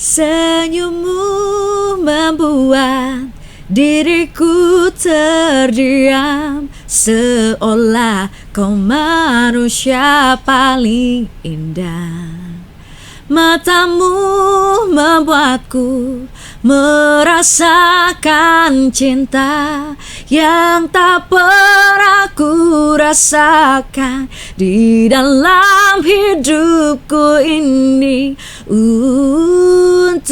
Senyummu membuat diriku terdiam, seolah kau manusia paling indah. Matamu membuatku merasakan cinta yang tak pernah ku rasakan di dalam hidupku ini. Untukmu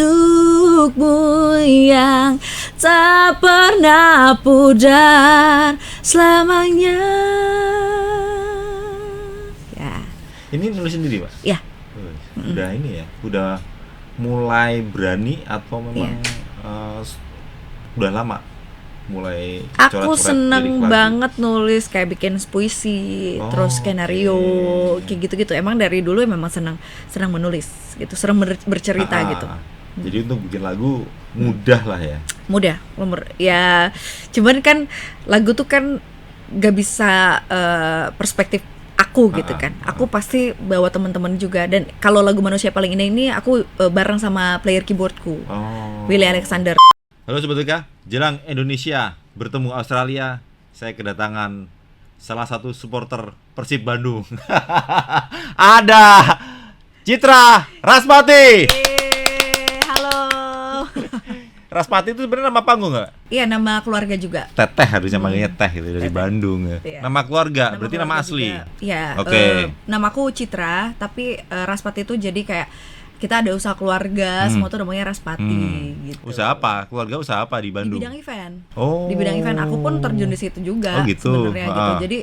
yang tak pernah pudar selamanya. Ya. Ini nulis sendiri, Pak? Ya. Udah ini ya, udah mulai berani atau memang udah lama mulai Aku coret-coret seneng lirik lagu? banget nulis, kayak bikin puisi, terus skenario, kayak gitu-gitu. Emang dari dulu memang senang menulis gitu, senang bercerita gitu. Jadi untuk bikin lagu mudah lah ya. Mudah, ya. Cuman kan lagu tuh kan gak bisa perspektif aku gitu kan. Aku pasti bawa teman-teman juga. Dan kalau lagu Manusia Paling Indah ini aku bareng sama player keyboardku, Willy Alexander. Halo Sobat Eka, jelang Indonesia bertemu Australia, saya kedatangan salah satu supporter Persib Bandung. Ada Citra Raspati. Halo. Raspati itu sebenarnya nama panggung nggak? Iya, nama keluarga juga. Teteh harusnya manggilnya Teh gitu, dari Bandung ya. Iya. Nama keluarga, berarti nama asli. Iya. Oke. Namaku Citra, tapi Raspati itu jadi kayak kita ada usaha keluarga, semua tuh namanya Raspati gitu. Usaha apa? Keluarga usaha apa di Bandung? Di bidang event. Oh. Di bidang event, aku pun terjun di situ juga. Oh, gitu. Sebenarnya gitu. Jadi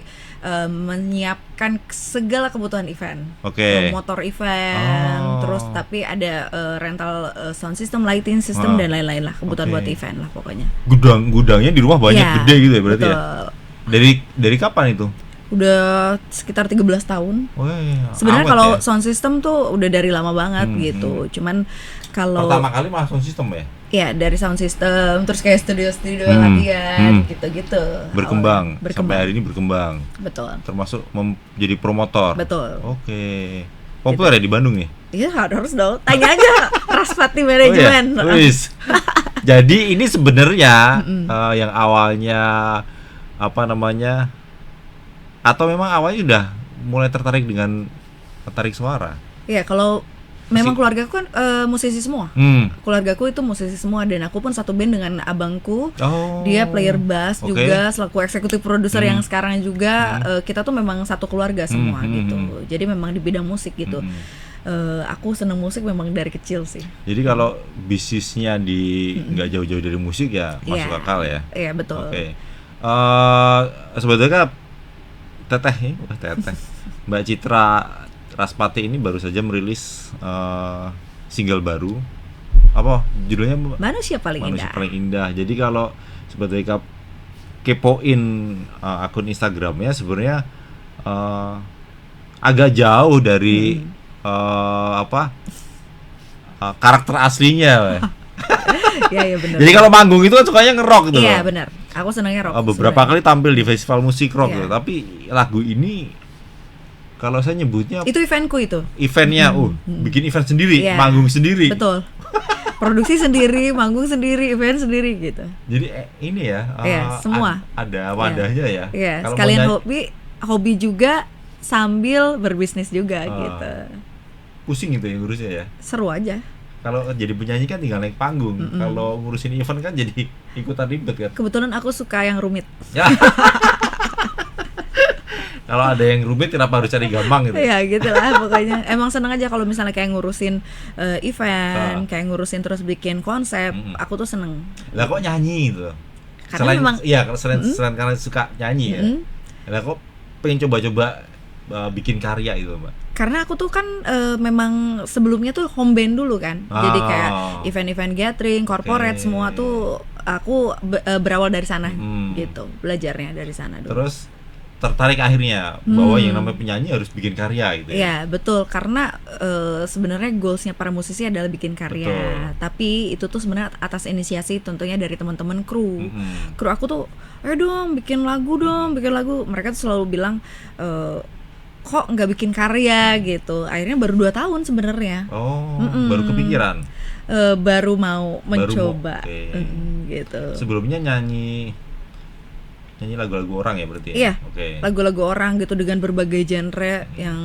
menyiapkan segala kebutuhan event. Oke. Motor event, terus tapi ada rental sound system, lighting system dan lain-lain lah, kebutuhan buat event lah pokoknya. Gudangnya di rumah banyak, Ya, gede gitu ya berarti betul. ya. Dari kapan itu? Udah sekitar 13 tahun. Oh, iya. Sebenarnya Awet kalau ya? sound system tuh udah dari lama banget gitu. Cuman kalau Pertama kali masuk sound system ya? ya dari sound system, terus kayak studio latihan gitu-gitu. Berkembang. Awalnya. Sampai hari ini berkembang. Betul. Termasuk jadi promotor. Betul. Oke. Populer ya di Bandung nih? Iya, harus dong. Tanya aja Raspati Manajemen. Oh, iya? Wis. Jadi ini sebenarnya yang awalnya apa namanya? Atau memang awalnya udah mulai tertarik dengan tarik suara? Iya, kalau memang keluargaku kan musisi semua. Keluargaku itu musisi semua, dan aku pun satu band dengan abangku. Dia player bass juga, selaku eksekutif produser yang sekarang juga. Kita tuh memang satu keluarga semua gitu. Jadi memang di bidang musik gitu. Aku seneng musik memang dari kecil sih. Jadi kalau bisnisnya di nggak jauh-jauh dari musik ya masuk akal ya? Iya, betul. Oke. Sebetulnya Teteh Mbak Citra Raspati ini baru saja merilis single baru. Apa judulnya? Manusia Paling Manusia Indah. Paling Indah. Jadi kalau sebetulnya kepoin akun Instagramnya sebenarnya agak jauh dari karakter aslinya. Iya benar. Jadi kalau manggung itu kan sukanya nge-rock gitu. Iya benar. Aku senangnya rock. Beberapa kali tampil di festival musik rock gitu. Tapi lagu ini kalau saya nyebutnya itu eventku itu. Eventnya, bikin event sendiri, manggung sendiri. Betul. Produksi sendiri, manggung sendiri, event sendiri gitu. Jadi ini ya. Semua. Ada wadahnya ya. Iya. Sekalian hobi juga sambil berbisnis juga gitu. Pusing gitu ya ngurusnya ya. Seru aja. Kalau jadi penyanyi kan tinggal naik panggung. Kalau ngurusin event kan jadi ikutan ribet kan. Kebetulan aku suka yang rumit. Ya. Kalau ada yang rumit kenapa harus cari gampang gitu? Ya gitulah pokoknya. Emang seneng aja kalau misalnya kayak ngurusin event, kayak ngurusin terus bikin konsep. Aku tuh seneng. Lah kok nyanyi gitu? Karena selain, memang selain karena suka nyanyi ya. Lah kok pengen coba-coba bikin karya gitu, Mbak? Karena aku tuh kan memang sebelumnya tuh home band dulu kan. Jadi kayak event-event gathering, corporate semua tuh aku berawal dari sana gitu. Belajarnya dari sana dulu. Terus tertarik akhirnya bahwa yang namanya penyanyi harus bikin karya gitu ya. Iya, betul. Karena sebenarnya goalsnya para musisi adalah bikin karya. Betul. Tapi itu tuh sebenarnya atas inisiasi tentunya dari teman-teman kru. Kru aku tuh, ayo dong bikin lagu dong, bikin lagu. Mereka tuh selalu bilang kok nggak bikin karya gitu. Akhirnya baru 2 tahun sebenarnya. Baru kepikiran. baru mau mencoba. Gitu. Sebelumnya nyanyi lagu-lagu orang ya berarti ya? Iya, lagu-lagu orang gitu dengan berbagai genre yang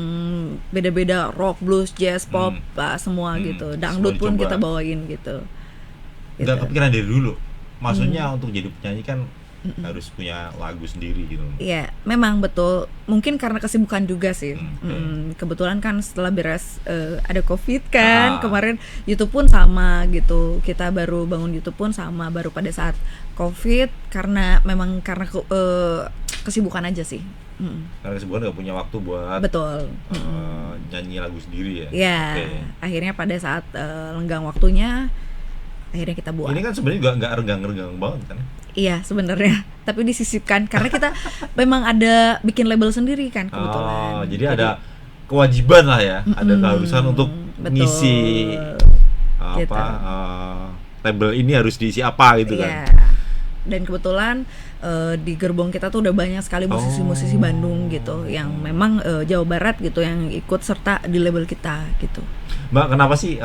beda-beda, rock, blues, jazz, pop, semua gitu. Dangdut pun kita bawain gitu. Nggak kepikiran dari dulu? Maksudnya untuk jadi penyanyi kan harus punya lagu sendiri gitu. Iya, memang betul. Mungkin karena kesibukan juga sih. Kebetulan kan setelah beres ada COVID kan, kemarin YouTube pun sama gitu. Kita baru bangun YouTube pun sama baru pada saat COVID karena kesibukan aja sih. Karena kesibukan nggak punya waktu buat betul nyanyi lagu sendiri ya. Iya. Akhirnya pada saat lenggang waktunya akhirnya kita buat. Ini kan sebenarnya nggak renggang banget kan? Iya sebenarnya, tapi disisipkan karena kita memang ada bikin label sendiri kan kebetulan. Jadi ada kewajiban lah ya, ada keharusan untuk ngisi gitu. Label ini harus diisi apa gitu kan. Dan kebetulan di gerbong kita tuh udah banyak sekali musisi-musisi Bandung gitu yang memang Jawa Barat gitu yang ikut serta di label kita gitu. Mbak, kenapa sih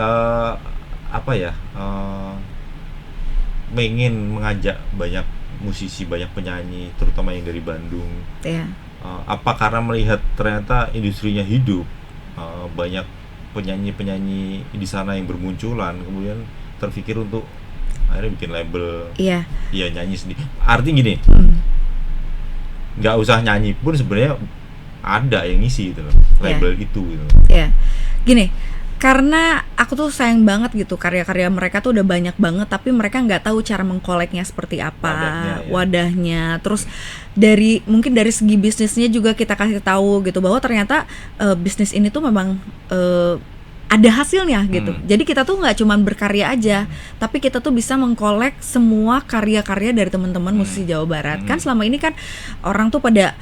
pengen mengajak banyak musisi, banyak penyanyi, terutama yang dari Bandung? Apa karena melihat ternyata industrinya hidup, banyak penyanyi-penyanyi di sana yang bermunculan, kemudian terpikir untuk akhirnya bikin label, nyanyi sendiri. Artinya gini, nggak usah nyanyi pun sebenarnya ada yang ngisi gitu loh, label itu gitu. Gini. Karena aku tuh sayang banget gitu karya-karya mereka tuh udah banyak banget tapi mereka nggak tahu cara mengkoleknya seperti apa, wadahnya. Terus mungkin dari segi bisnisnya juga kita kasih tahu gitu bahwa ternyata bisnis ini tuh memang ada hasilnya gitu. Jadi kita tuh nggak cuma berkarya aja, tapi kita tuh bisa mengkolek semua karya-karya dari teman-teman musisi Jawa Barat. Kan selama ini kan orang tuh pada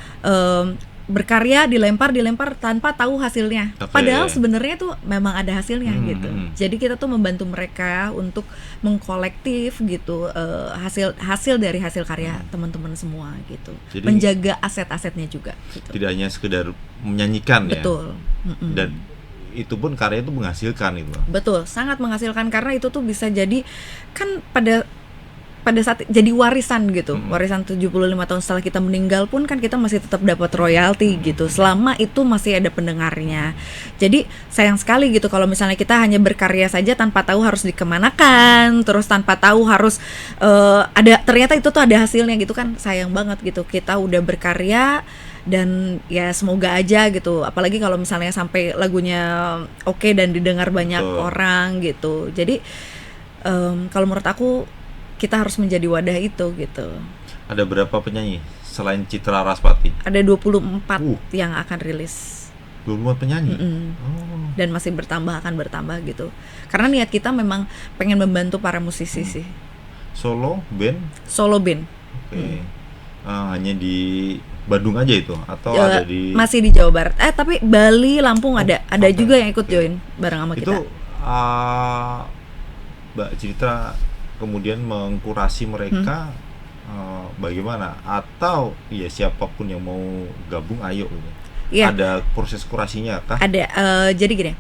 berkarya dilempar tanpa tahu hasilnya. Padahal sebenarnya tuh memang ada hasilnya gitu. Jadi kita tuh membantu mereka untuk mengkolektif gitu hasil dari hasil karya teman-teman semua gitu. Jadi, menjaga aset-asetnya juga gitu. Tidak hanya sekedar menyanyikan. Betul. Dan itu pun karya itu menghasilkan itu. Betul, sangat menghasilkan karena itu tuh bisa jadi kan pada saat jadi warisan gitu. Warisan 75 tahun setelah kita meninggal pun kan kita masih tetap dapat royalti gitu. Selama itu masih ada pendengarnya. Jadi sayang sekali gitu kalau misalnya kita hanya berkarya saja tanpa tahu harus dikemanakan, terus tanpa tahu harus ternyata itu tuh ada hasilnya gitu kan. Sayang banget gitu. Kita udah berkarya dan ya semoga aja gitu. Apalagi kalau misalnya sampai lagunya oke dan didengar banyak orang gitu. Jadi kalau menurut aku kita harus menjadi wadah itu gitu. Ada berapa penyanyi selain Citra Raspati? Ada 24 yang akan rilis. 24 penyanyi? Dan masih akan bertambah gitu. Karena niat kita memang pengen membantu para musisi sih. Solo band? Solo band. Hanya di Bandung aja itu? Atau ada di... Masih di Jawa Barat. Tapi Bali, Lampung ada juga yang ikut join bareng sama kita. Itu Mbak Citra kemudian mengkurasi mereka bagaimana? Atau ya siapapun yang mau gabung ayo gitu. Ada proses kurasinya kah? Ada. Jadi gini,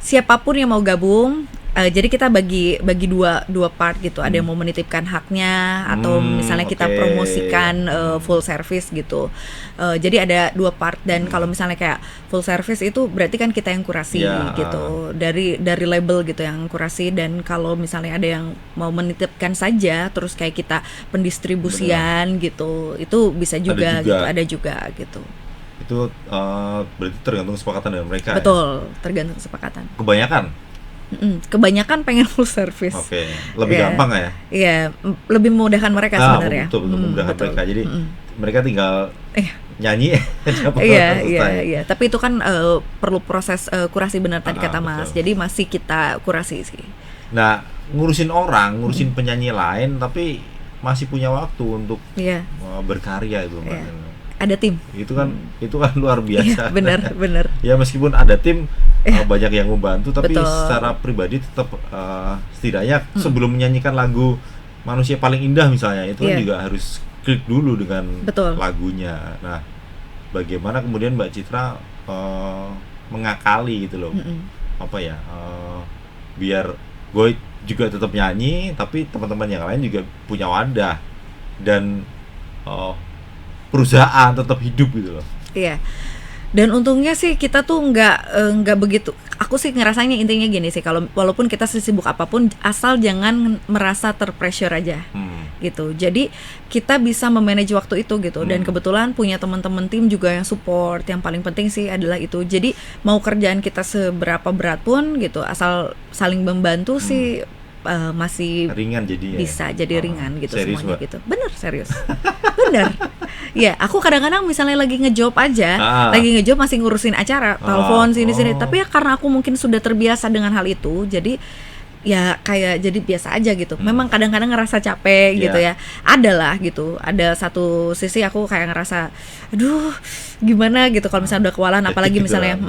siapapun yang mau gabung, jadi kita bagi dua part gitu. Ada yang mau menitipkan haknya atau misalnya kita promosikan full service gitu. Jadi ada dua part dan kalau misalnya kayak full service itu berarti kan kita yang kurasi gitu. Dari label gitu yang kurasi, dan kalau misalnya ada yang mau menitipkan saja terus kayak kita pendistribusian gitu. Itu bisa juga gitu, ada juga gitu. Itu berarti tergantung kesepakatan dengan mereka. Betul, tergantung kesepakatan. Kebanyakan pengen full service. Lebih gampang ya? Iya, lebih memudahkan mereka sebenarnya. Betul, memudahkan mereka. Jadi mereka tinggal nyanyi. Iya. Tapi itu kan perlu proses kurasi benar tadi kata Mas. Jadi masih kita kurasi sih. Nah, ngurusin penyanyi lain, tapi masih punya waktu untuk berkarya itu. Ada tim. Itu kan luar biasa. Benar. Ya meskipun ada tim, banyak yang membantu, tapi secara pribadi tetap setidaknya sebelum menyanyikan lagu Manusia Paling Indah misalnya, itu kan juga harus klik dulu dengan lagunya. Nah, bagaimana kemudian Mbak Citra mengakali gitu loh, biar gue juga tetap nyanyi, tapi teman-teman yang lain juga punya wadah dan perusahaan tetap hidup gitu loh. Iya. Dan untungnya sih kita tuh nggak begitu. Aku sih ngerasanya intinya gini sih, kalau walaupun kita sibuk apapun, asal jangan merasa terpressure aja, gitu. Jadi kita bisa memanage waktu itu gitu. Dan kebetulan punya teman-teman tim juga yang support. Yang paling penting sih adalah itu. Jadi mau kerjaan kita seberapa berat pun gitu, asal saling membantu sih masih ringan jadinya. Bisa jadi ringan gitu semuanya Mbak? Gitu. Bener, serius. Bener. Ya, aku kadang-kadang misalnya lagi ngejob aja, lagi ngejob masih ngurusin acara, telepon sini-sini. Tapi ya karena aku mungkin sudah terbiasa dengan hal itu, jadi ya kayak jadi biasa aja gitu. Memang kadang-kadang ngerasa capek gitu ya. Ada lah gitu. Ada satu sisi aku kayak ngerasa, aduh, gimana gitu kalau misalnya udah kewalahan, apalagi misalnya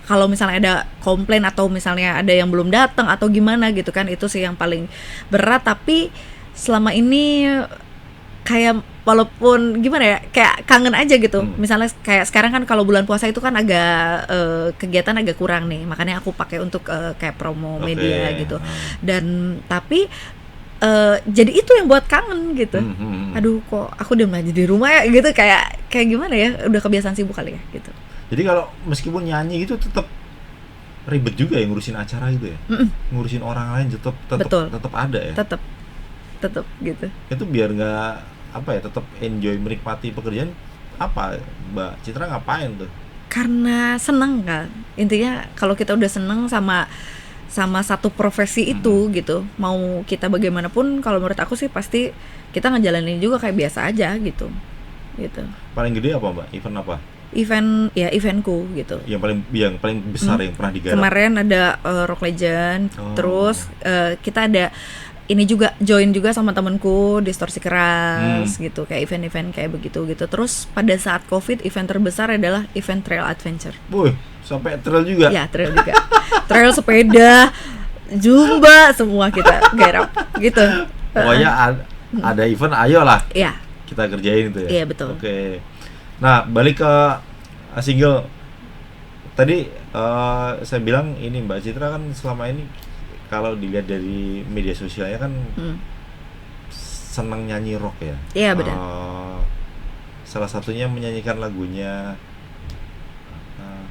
kalau misalnya ada komplain atau misalnya ada yang belum datang atau gimana gitu kan, itu sih yang paling berat. Tapi selama ini kayak walaupun gimana ya, kayak kangen aja gitu. Misalnya kayak sekarang kan kalau bulan puasa itu kan agak kegiatan agak kurang nih, makanya aku pakai untuk kayak promo media gitu. Dan tapi jadi itu yang buat kangen gitu. Aduh, kok aku udah aja di rumah ya gitu, kayak gimana ya, udah kebiasaan sibuk kali ya gitu. Jadi kalau meskipun nyanyi gitu tetap ribet juga ya ngurusin acara gitu ya. Ngurusin orang lain tetap ada ya. Tetap gitu. Itu biar nggak tetap enjoy menikmati pekerjaan. Mbak Citra ngapain tuh? Karena seneng kan. Intinya kalau kita udah seneng sama satu profesi itu gitu, mau kita bagaimanapun, kalau menurut aku sih pasti kita ngejalanin juga kayak biasa aja gitu. Paling gede apa Mbak? Event apa? Eventku gitu. Yang paling besar yang pernah digarap. Kemarin ada Rock Legend, terus kita ada ini juga join juga sama temanku Distorsi Keras gitu, kayak event-event kayak begitu gitu. Terus pada saat Covid, event terbesar adalah event trail adventure. Sampai trail juga? Ya, trail juga. Trail, sepeda, zumba, semua kita garap gitu. Pokoknya ada event, ayolah. Iya. Kita kerjain itu ya. Iya, betul. Oke. Nah, balik ke single tadi, saya bilang ini Mbak Citra kan selama ini kalau dilihat dari media sosialnya kan senang nyanyi rock ya. Iya, benar. Salah satunya menyanyikan lagunya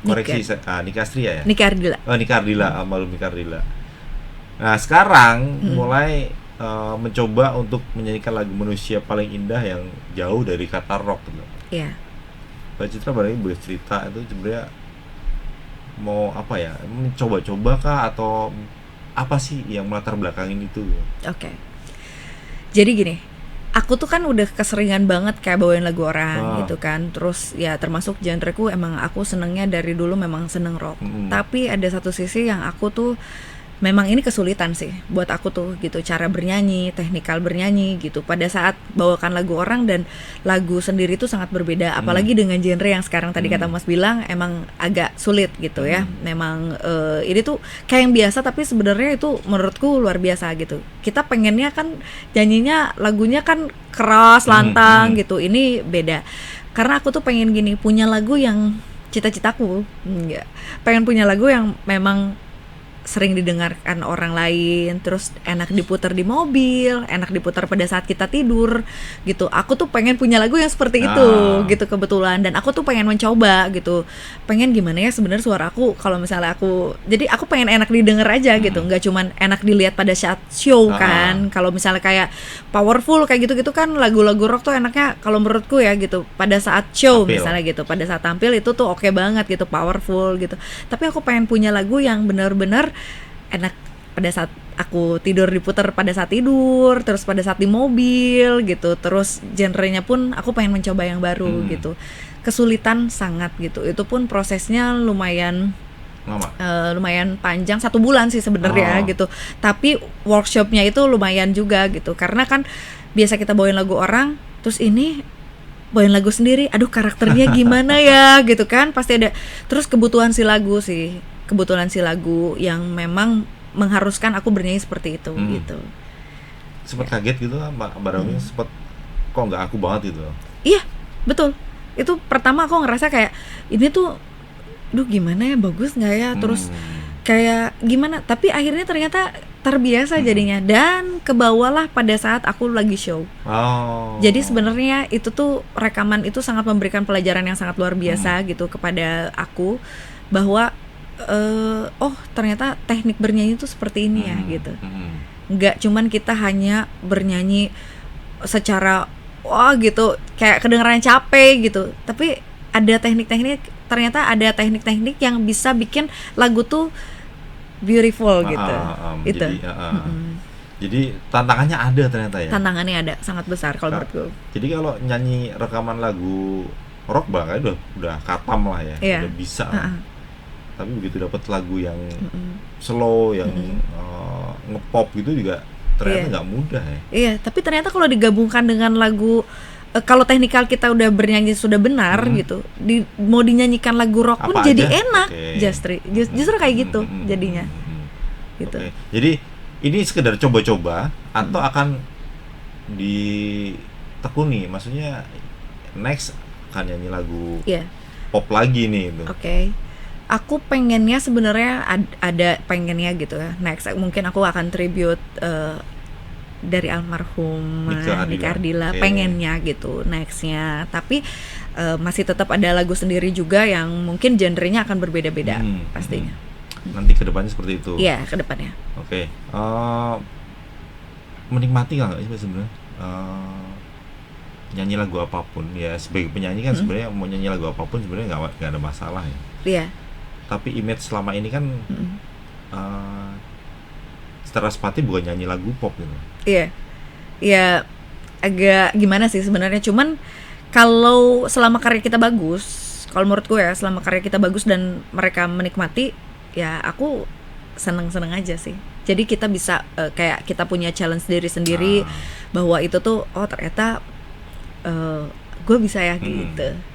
Nika Astria ya? Nika Ardila. Nika Ardila, Malum Nika Ardila. Nah, sekarang mulai mencoba untuk menyanyikan lagu Manusia Paling Indah yang jauh dari kata rock gitu. Iya. Mbak Citra barangkali boleh cerita itu sebenarnya mau mencoba-coba kah atau apa sih yang melatar belakangin itu? Oke. Jadi gini, aku tuh kan udah keseringan banget kayak bawain lagu orang gitu kan. Terus ya termasuk genreku emang aku senengnya dari dulu memang seneng rock. Tapi ada satu sisi yang aku tuh memang ini kesulitan sih buat aku tuh gitu, cara bernyanyi, teknikal bernyanyi gitu pada saat bawakan lagu orang dan lagu sendiri tuh sangat berbeda, apalagi dengan genre yang sekarang tadi kata Mas bilang emang agak sulit gitu ya. Memang ini tuh kayak yang biasa tapi sebenarnya itu menurutku luar biasa gitu. Kita pengennya kan nyanyinya lagunya kan keras, lantang gitu, ini beda. Karena aku tuh pengen gini, punya lagu yang cita-citaku pengen punya lagu yang memang sering didengarkan orang lain, terus enak diputar di mobil, enak diputar pada saat kita tidur gitu. Aku tuh pengen punya lagu yang seperti itu gitu kebetulan, dan aku tuh pengen mencoba gitu. Pengen gimana ya sebenarnya suara aku kalau misalnya jadi aku pengen enak didengar aja gitu, nggak cuman enak dilihat pada saat show kan. Kalau misalnya kayak powerful kayak gitu-gitu kan lagu-lagu rock tuh enaknya kalau menurutku ya gitu pada saat show misalnya gitu, pada saat tampil itu tuh oke banget gitu, powerful gitu. Tapi aku pengen punya lagu yang benar-benar enak pada saat aku tidur, diputar pada saat tidur, terus pada saat di mobil gitu. Terus genrenya pun aku pengen mencoba yang baru gitu. Kesulitan sangat gitu. Itu pun prosesnya lumayan panjang, 1 bulan sih sebenarnya gitu. Tapi workshopnya itu lumayan juga gitu. Karena kan biasa kita bawain lagu orang, terus ini bawain lagu sendiri, aduh karakternya gimana ya gitu kan, pasti ada. Terus kebutuhan si lagu yang memang mengharuskan aku bernyanyi seperti itu gitu. Sempet kaget gitu Mbak Barangnya, sempet kok nggak aku banget gitu. Iya, betul. Itu pertama aku ngerasa kayak ini tuh, duh gimana ya, bagus nggak ya? Terus kayak gimana, tapi akhirnya ternyata terbiasa jadinya, dan kebawalah pada saat aku lagi show. Jadi sebenarnya itu tuh rekaman itu sangat memberikan pelajaran yang sangat luar biasa gitu kepada aku, bahwa oh ternyata teknik bernyanyi itu seperti ini ya gitu. Nggak cuman kita hanya bernyanyi secara wah gitu kayak kedengaran capek gitu, tapi ada teknik-teknik, ternyata ada teknik-teknik yang bisa bikin lagu tuh beautiful gitu. Itu. Jadi tantangannya ada ternyata ya. Tantangannya ada, sangat besar kalau menurut gue. Jadi kalau nyanyi rekaman lagu rock bahkan udah katam lah ya, udah bisa. Tapi begitu dapat lagu yang slow, yang ngepop gitu juga ternyata nggak mudah ya. Iya, tapi ternyata kalau digabungkan dengan lagu kalau teknikal kita udah bernyanyi sudah benar gitu, mau dinyanyikan lagu rock pun jadi enak. Justru kayak gitu jadinya. Gitu. Jadi ini sekedar coba-coba atau akan ditekuni, maksudnya next akan nyanyi lagu pop lagi nih itu. Aku pengennya sebenarnya ada pengennya gitu ya. Next mungkin aku akan tribute dari almarhum Nika Ardila, pengennya gitu nextnya, tapi masih tetap ada lagu sendiri juga yang mungkin genrenya akan berbeda-beda pastinya. Nanti kedepannya seperti itu. Iya, kedepannya. Menikmati nggak sih sebenarnya nyanyi lagu apapun ya, sebagai penyanyi kan sebenarnya mau nyanyi lagu apapun sebenarnya nggak ada masalah ya. Iya. Tapi image selama ini kan Seraspati bukan nyanyi lagu pop gitu. Iya, ya agak gimana sih sebenarnya. Cuman kalau selama karya kita bagus, kalau menurut gue ya, selama karya kita bagus dan mereka menikmati, ya aku seneng-seneng aja sih. Jadi kita bisa kayak kita punya challenge diri sendiri bahwa itu tuh oh ternyata gue bisa ya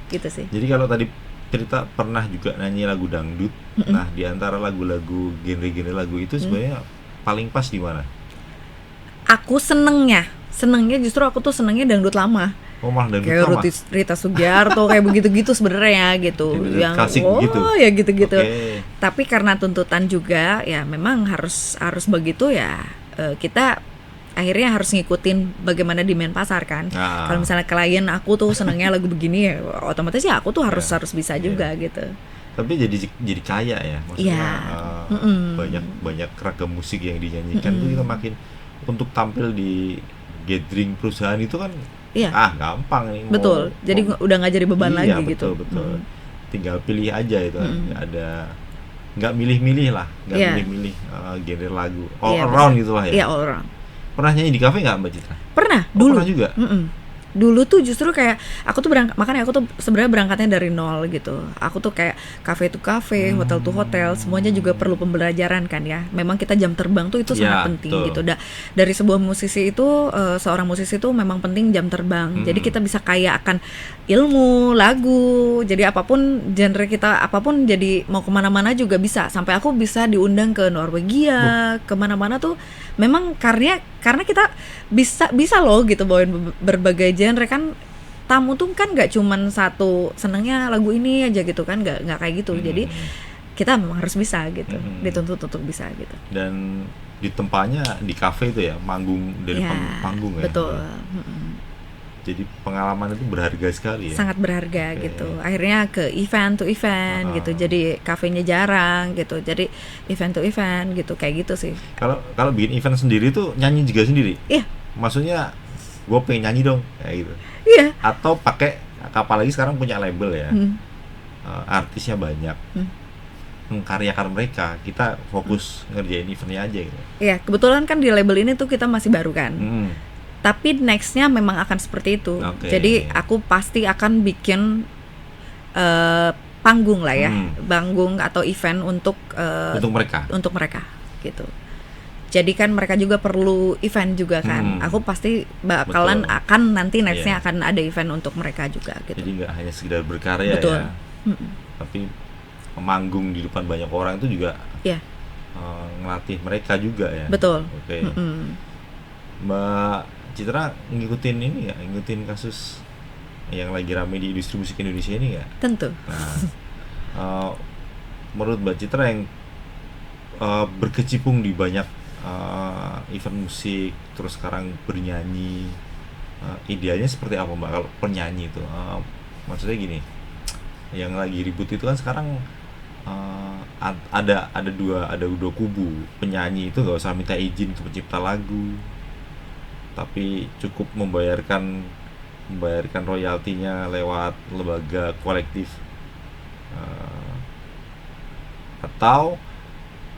gitu sih. Jadi kalau tadi cerita pernah juga nyanyi lagu dangdut, nah di antara lagu-lagu genre-genre lagu itu sebenarnya paling pas di mana? Aku senengnya justru aku tuh senengnya dangdut lama. Malah dangdut kayak lama. Rita Sugiarto kayak begitu-gitu sebenarnya gitu. Yang klasik gitu. Ya gitu-gitu. Tapi karena tuntutan juga ya memang harus begitu ya, kita akhirnya harus ngikutin bagaimana demand pasar kan. Kalau misalnya klien aku tuh senengnya lagu begini ya otomatis ya aku tuh harus bisa juga gitu. Tapi jadi kaya ya, maksudnya banyak ragam musik yang dinyanyikan tuh kita makin untuk tampil di gathering perusahaan itu kan gampang nih. Betul. Jadi udah nggak jadi beban lagi gitu. Betul. Tinggal pilih aja itu kan. Nggak milih-milih lah, milih-milih genre lagu all around gitulah ya. Iya, all around. Pernah nyanyi di kafe nggak Mbak Citra? Pernah, dulu. Pernah juga. Dulu tuh justru kayak aku tuh makanya aku tuh sebenarnya berangkatnya dari nol gitu. Aku tuh kayak cafe to cafe, hotel to hotel, semuanya juga perlu pembelajaran kan ya. Memang kita jam terbang tuh itu sangat penting gitu. Dari sebuah musisi itu seorang musisi itu memang penting jam terbang. Jadi kita bisa kaya akan ilmu, lagu. Jadi apapun genre kita, apapun jadi mau kemana-mana juga bisa. Sampai aku bisa diundang ke Norwegia, kemana-mana tuh. Memang karena kita bisa loh gitu bawain berbagai genre kan. Tamu tuh kan nggak cuman satu senengnya lagu ini aja gitu kan, nggak kayak gitu. Jadi kita memang harus bisa gitu, dituntut untuk bisa gitu. Dan di tempatnya di kafe itu ya, manggung dari panggung ya. Betul. Jadi pengalaman itu berharga sekali ya. Sangat berharga gitu. Akhirnya ke event to event gitu. Jadi kafenya jarang gitu. Jadi event to event gitu, kayak gitu sih. Kalau bikin event sendiri tuh nyanyi juga sendiri? Iya. Maksudnya gue pengen nyanyi dong kayak gitu. Iya. Atau pakai, apalagi sekarang punya label ya. Artisnya banyak. Karya-karya mereka, kita fokus ngerjain eventnya aja gitu. Iya, kebetulan kan di label ini tuh kita masih baru kan. Tapi nextnya memang akan seperti itu. Jadi aku pasti akan bikin panggung lah ya, panggung atau event untuk mereka gitu. Jadi kan mereka juga perlu event juga kan. Aku pasti bakalan akan nanti nextnya akan ada event untuk mereka juga gitu. Jadi nggak hanya sekedar berkarya ya, tapi manggung di depan banyak orang itu juga ngelatih mereka juga ya. Betul. Mbak Citra ngikutin kasus yang lagi rame di industri musik Indonesia ini nggak? Tentu. Nah, menurut Mbak Citra yang berkecimpung di banyak event musik, terus sekarang bernyanyi. Idealnya seperti apa Mbak kalau penyanyi itu? Maksudnya gini, yang lagi ribut itu kan sekarang ada dua kubu. Penyanyi itu nggak usah minta izin ke pencipta lagu, tapi cukup membayarkan royaltinya lewat lembaga kolektif. Atau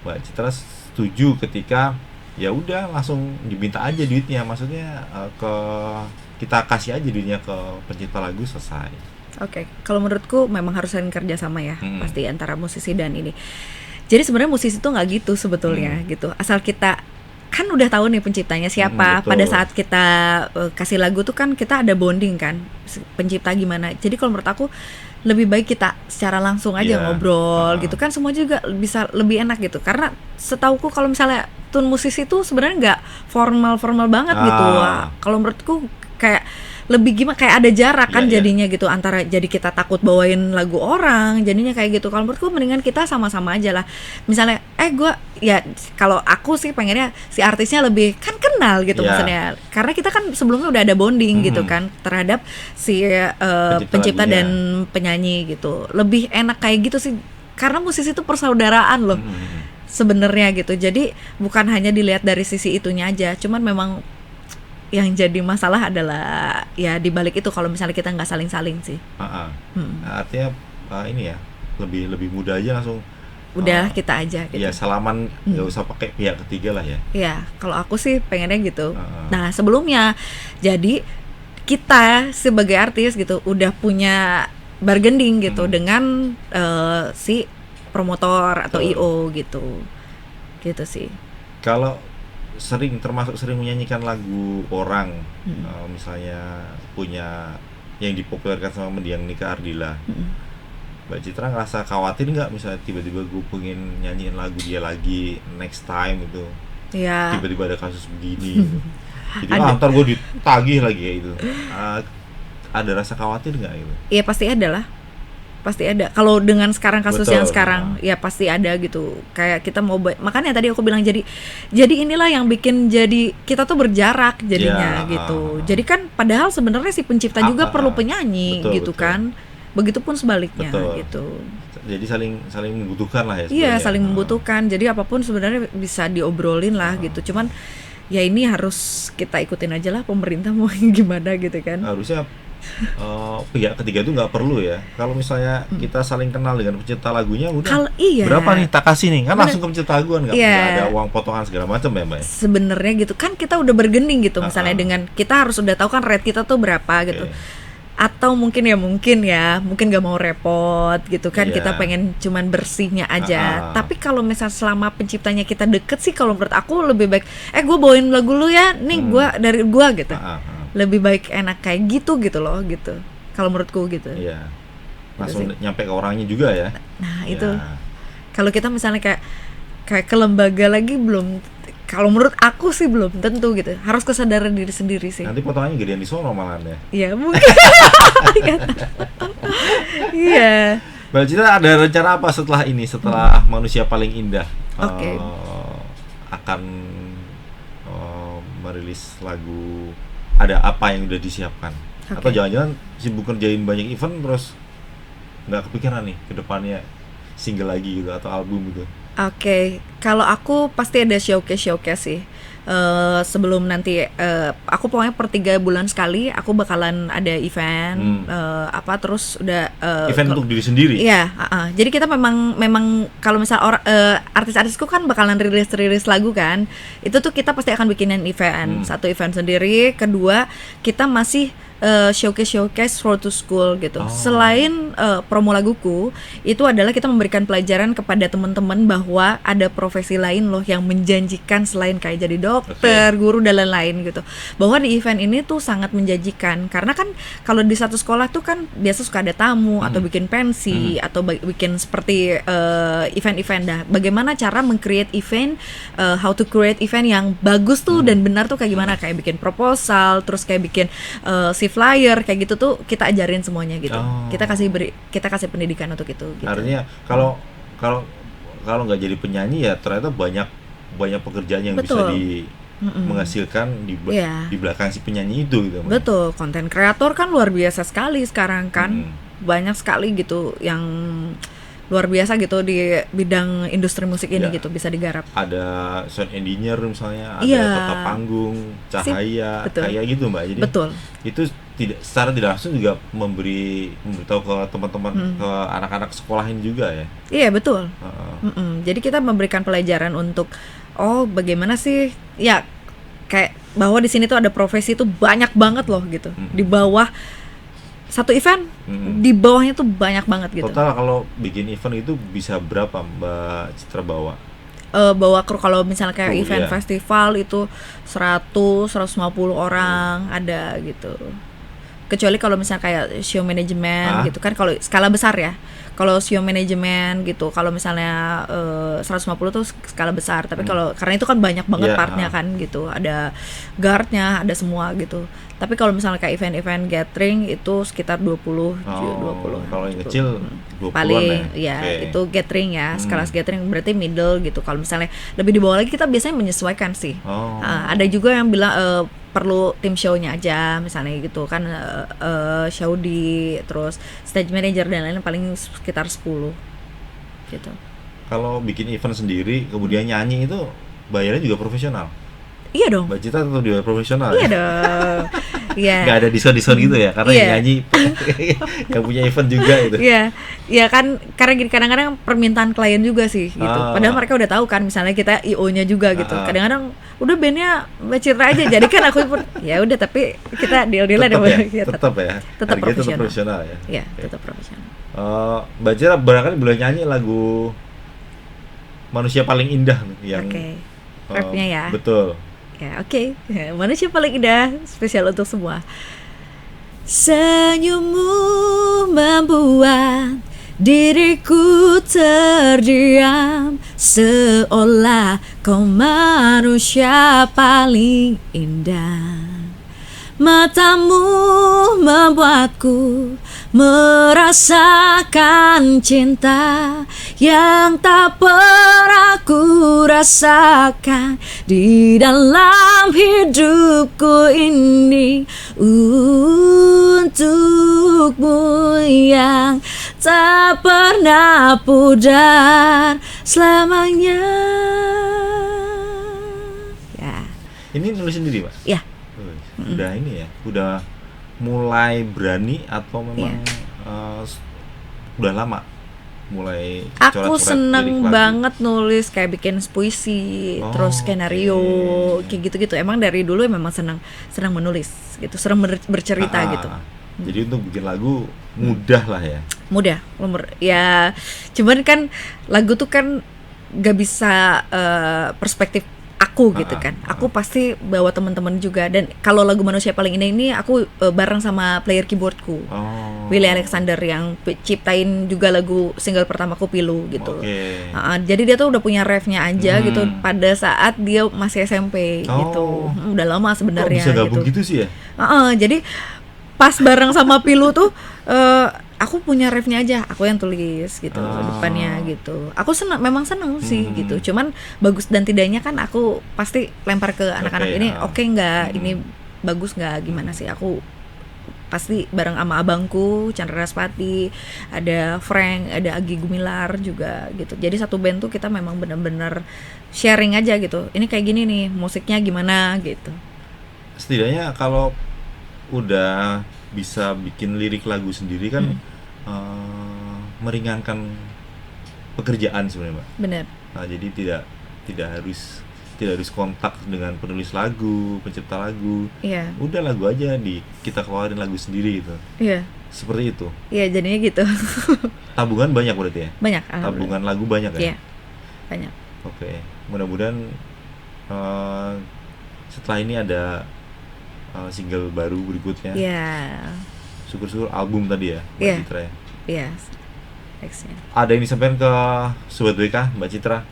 Mbak Citra setuju ketika ya udah langsung diminta aja duitnya, maksudnya kita kasih aja duitnya ke pencipta lagu, selesai. Oke, kalau menurutku memang harus saling kerja sama ya, pasti antara musisi dan ini. Jadi sebenarnya musisi tuh nggak gitu sebetulnya gitu. Asal kita kan udah tahu nih penciptanya siapa. Pada saat kita kasih lagu tuh kan kita ada bonding kan, pencipta gimana. Jadi kalau menurut aku lebih baik kita secara langsung aja ngobrol gitu kan, semua juga bisa lebih enak gitu. Karena setauku kalau misalnya tune musisi tuh sebenarnya nggak formal banget gitu. Kalau menurutku kayak lebih gimana, kayak ada jarak kan jadinya gitu antara, jadi kita takut bawain lagu orang jadinya kayak gitu. Kalau menurutku mendingan kita sama-sama aja lah. Misalnya kalau aku sih pengennya si artisnya lebih kan kenal gitu maksudnya, karena kita kan sebelumnya udah ada bonding gitu kan terhadap si pencipta dan penyanyi gitu. Lebih enak kayak gitu sih, karena musisi itu persaudaraan loh sebenarnya gitu. Jadi bukan hanya dilihat dari sisi itunya aja, cuman memang yang jadi masalah adalah ya dibalik itu kalau misalnya kita nggak saling-saling sih. Artinya ini ya lebih mudah aja langsung. Udah kita aja gitu. Ya salaman, nggak usah pakai pihak ketiga lah ya. Iya, kalau aku sih pengennya gitu. Nah sebelumnya, jadi kita sebagai artis gitu udah punya bargaining gitu dengan si promotor atau IO gitu sih. Kalau termasuk sering menyanyikan lagu orang, misalnya punya yang dipopulerkan sama Mendiang Nika Ardila, Mbak Citra ngerasa khawatir nggak misalnya tiba-tiba gue pengen nyanyiin lagu dia lagi next time gitu, tiba-tiba ada kasus begini gitu. Jadi ntar gue ditagih lagi ya itu, ada rasa khawatir nggak gitu? Iya pasti ada. Kalau dengan sekarang kasus yang sekarang ya pasti ada gitu. Kayak kita mau makanya tadi aku bilang jadi inilah yang bikin jadi kita tuh berjarak jadinya gitu. Jadi kan padahal sebenarnya si pencipta juga perlu penyanyi gitu kan. Begitupun sebaliknya gitu. Jadi saling membutuhkan lah ya. Iya, saling membutuhkan. Jadi apapun sebenarnya bisa diobrolin lah gitu. Cuman ya ini harus kita ikutin aja lah pemerintah mau gimana gitu kan. Harusnya pihak ketiga itu nggak perlu ya. Kalau misalnya kita saling kenal dengan pencipta lagunya, udah berapa nih tak kasih nih, kan langsung ke pencipta lagu kan, nggak ada uang potongan segala macam ya Mbak. Sebenarnya gitu kan kita udah bergening gitu, misalnya dengan kita harus udah tahu kan rate kita tuh berapa gitu. Atau mungkin nggak mau repot gitu kan, kita pengen cuman bersihnya aja. Tapi kalau misal selama penciptanya kita deket sih, kalau menurut aku lebih baik gue bawain lagu lu ya, nih dari gua gitu. Lebih baik enak kayak gitu loh gitu. Kalau menurutku gitu. Iya. Langsung nyampe ke orangnya juga ya. Nah, itu. Kalau kita misalnya kayak ke lembaga lagi belum, kalau menurut aku sih belum tentu gitu. Harus kesadaran diri sendiri sih. Nanti potongannya gedean di sono malahan ya. Iya, mungkin. Iya. Mbak Citra ada rencana apa setelah ini? Setelah Manusia Paling Indah akan merilis lagu, ada apa yang udah disiapkan? Atau jangan-jangan sibuk kerjain banyak event terus nggak kepikiran nih ke depannya single lagi gitu atau album gitu? Kalau aku pasti ada showcase sih. Sebelum nanti aku pokoknya per 3 bulan sekali aku bakalan ada event terus udah event untuk diri sendiri. Iya, jadi kita memang kalau misal artis-artisku kan bakalan rilis lagu kan. Itu tuh kita pasti akan bikinin event. Satu event sendiri, kedua kita masih showcase road to school gitu. Selain promo laguku, itu adalah kita memberikan pelajaran kepada teman-teman bahwa ada profesi lain loh yang menjanjikan selain kayak jadi dokter, guru dan lain-lain gitu. Bahwa di event ini tuh sangat menjanjikan, karena kan kalau di satu sekolah tuh kan biasa suka ada tamu atau bikin pensi atau bikin seperti event-event dah. Bagaimana cara meng-create event, how to create event yang bagus tuh dan benar tuh kayak gimana, kayak bikin proposal, terus kayak bikin flyer kayak gitu tuh kita ajarin semuanya gitu. Kita kasih pendidikan untuk itu gitu. Artinya kalau kalau nggak jadi penyanyi ya ternyata banyak pekerjaan yang bisa menghasilkan di belakang si penyanyi itu gitu. Betul, konten kreator kan luar biasa sekali sekarang kan. Banyak sekali gitu yang luar biasa gitu di bidang industri musik ini gitu bisa digarap. Ada sound engineer misalnya, ada tata panggung, cahaya, kayak gitu Mbak. Jadi itu secara tidak langsung juga memberitahu ke teman-teman, ke anak-anak sekolah ini juga ya. Iya betul. Jadi kita memberikan pelajaran untuk bagaimana sih ya, kayak bahwa di sini tuh ada profesi tuh banyak banget loh gitu. Di bawah satu event, di bawahnya tuh banyak banget gitu. Total kalau bikin event itu bisa berapa Mbak Citra bawa? Bawa kru kalau misalnya kayak event festival itu 100-150 orang ada gitu. Kecuali kalau misalnya kayak show management gitu kan, kalau skala besar ya. Kalau show management gitu, kalau misalnya 150 tuh skala besar, tapi kalau karena itu kan banyak banget partnya kan gitu, ada guardnya, ada semua gitu. Tapi kalau misalnya kayak event-event gathering itu sekitar 20. Kalau yang kecil 20-an paling ya itu gathering ya, skala gathering berarti middle gitu. Kalau misalnya lebih di bawah lagi kita biasanya menyesuaikan sih. Ada juga yang bilang perlu tim show-nya aja misalnya gitu kan, show terus stage manager dan lain-lain paling sekitar 10 gitu. Kalau bikin event sendiri kemudian nyanyi itu bayarnya juga profesional? Iya dong. Mbak Citra tetap juga profesional. Iya dong. Iya. Gak ada diskon gitu ya, karena yang nyanyi yang punya event juga itu. Iya. Iya kan, karena gini kadang-kadang permintaan klien juga sih gitu. Padahal mereka udah tahu kan misalnya kita IO-nya juga gitu. Kadang-kadang udah bandnya Mbak Citra aja, jadi kan aku pun ya udah, tapi kita deal-dealan tetap profesional ya. Iya, tetap profesional. Mbak Citra barangkali boleh nyanyi lagu Manusia Paling Indah yang rapnya ya. Betul. Ya, oke. Manusia Paling Indah spesial untuk semua. Senyummu membuat diriku terdiam, seolah kau manusia paling indah. Matamu membuatku merasakan cinta yang tak pernah ku rasakan di dalam hidupku ini. Untukmu yang tak pernah pudar selamanya. Ya. Ini nulis sendiri, Pak? Ya. Udah ini ya, udah mulai berani atau memang udah lama mulai aku seneng banget nulis, kayak bikin puisi, terus skenario, kayak gitu-gitu. Emang dari dulu memang senang menulis gitu, senang bercerita gitu. Jadi untuk bikin lagu mudah lah ya. Mudah, ya. Cuman kan lagu tuh kan gak bisa perspektif aku gitu kan. Aku pasti bawa teman-teman juga, dan kalau lagu Manusia Paling Indah ini aku bareng sama player keyboardku, Willy Alexander, yang ciptain juga lagu single pertamaku Pilu gitu. Jadi dia tuh udah punya refnya aja gitu pada saat dia masih SMP gitu. Udah lama sebenarnya. Bisa gabung gitu sih ya. Jadi pas bareng sama Pilu tuh aku punya refnya aja, aku yang tulis gitu depannya gitu. Aku memang seneng sih gitu. Cuman bagus dan tidaknya kan aku pasti lempar ke anak-anak ini, oke nggak, ini bagus nggak, gimana sih. Aku pasti bareng sama abangku Chandra Raspati, ada Frank, ada Agi Gumilar juga gitu. Jadi satu band tuh kita memang benar-benar sharing aja gitu. Ini kayak gini nih, musiknya gimana gitu. Setidaknya kalau udah bisa bikin lirik lagu sendiri kan meringankan pekerjaan sebenarnya, Mbak. Benar. Nah, jadi tidak harus kontak dengan penulis lagu, pencipta lagu. Iya. Udah lagu aja kita keluarin lagu sendiri gitu. Iya. Seperti itu. Iya, jadinya gitu. Tabungan banyak berarti ya? Banyak. Tabungan lagu banyak ya? Iya. Banyak. Oke. Mudah-mudahan setelah ini ada single baru berikutnya. Iya. Syukur-syukur album tadi ya, Mbak Citra ya? Iya. Ada yang disampaikan ke Sobat WK, Mbak Citra?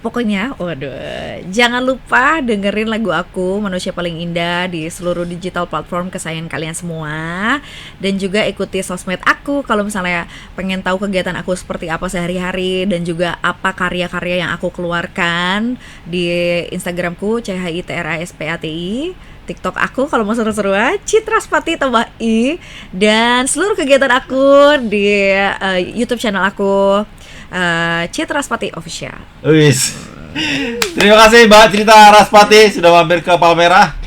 Pokoknya, waduh, jangan lupa dengerin lagu aku Manusia Paling Indah di seluruh digital platform kesayangan kalian semua. Dan juga ikuti sosmed aku kalau misalnya pengen tahu kegiatan aku seperti apa sehari-hari, dan juga apa karya-karya yang aku keluarkan di Instagramku CHITRASPATI, TikTok aku kalau mau seru-seruan Citraspati tambah I, dan seluruh kegiatan aku di YouTube channel aku Citraspati Official. Wis. Terima kasih Mbak Citra Raspati sudah mampir ke Palmerah.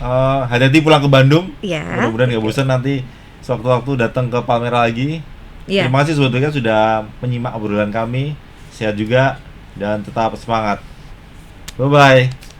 Hati-hati pulang ke Bandung. Iya. Mudah-mudahan nggak bosan nanti sewaktu-waktu datang ke Palmerah lagi. Iya. Terima kasih sebetulnya sudah menyimak obrolan kami. Sehat juga dan tetap semangat. Bye bye.